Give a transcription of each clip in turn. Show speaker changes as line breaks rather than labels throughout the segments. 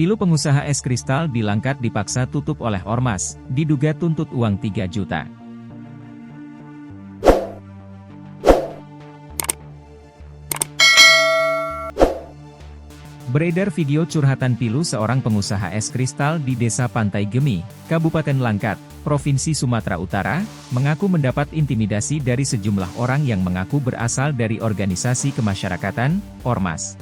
Pilu pengusaha es kristal di Langkat dipaksa tutup oleh ormas, diduga tuntut uang 3 juta. Beredar video curhatan pilu seorang pengusaha es kristal di Desa Pantai Gemi, Kabupaten Langkat, Provinsi Sumatera Utara, mengaku mendapat intimidasi dari sejumlah orang yang mengaku berasal dari organisasi kemasyarakatan, ormas.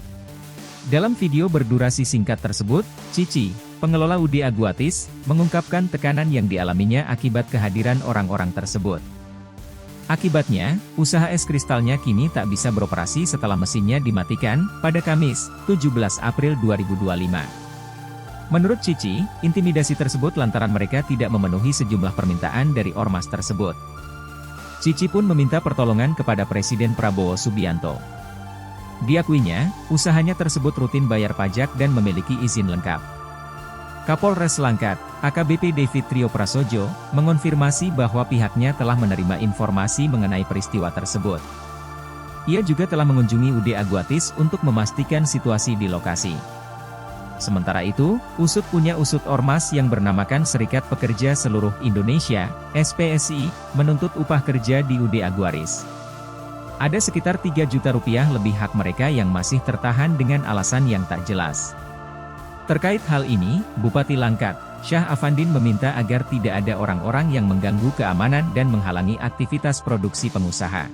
Dalam video berdurasi singkat tersebut, Cici, pengelola UD Aguatis, mengungkapkan tekanan yang dialaminya akibat kehadiran orang-orang tersebut. Akibatnya, usaha es kristalnya kini tak bisa beroperasi setelah mesinnya dimatikan, pada Kamis, 17 April 2025. Menurut Cici, intimidasi tersebut lantaran mereka tidak memenuhi sejumlah permintaan dari ormas tersebut. Cici pun meminta pertolongan kepada Presiden Prabowo Subianto. Diakuinya, usahanya tersebut rutin bayar pajak dan memiliki izin lengkap. Kapolres Langkat, AKBP David Trio Prasojo, mengonfirmasi bahwa pihaknya telah menerima informasi mengenai peristiwa tersebut. Ia juga telah mengunjungi UD Aguatis untuk memastikan situasi di lokasi. Sementara itu, Usut punya usut ormas yang bernamakan Serikat Pekerja Seluruh Indonesia, SPSI, menuntut upah kerja di UD Aguaris. Ada sekitar 3 juta rupiah lebih hak mereka yang masih tertahan dengan alasan yang tak jelas. Terkait hal ini, Bupati Langkat, Syah Afandin meminta agar tidak ada orang-orang yang mengganggu keamanan dan menghalangi aktivitas produksi pengusaha.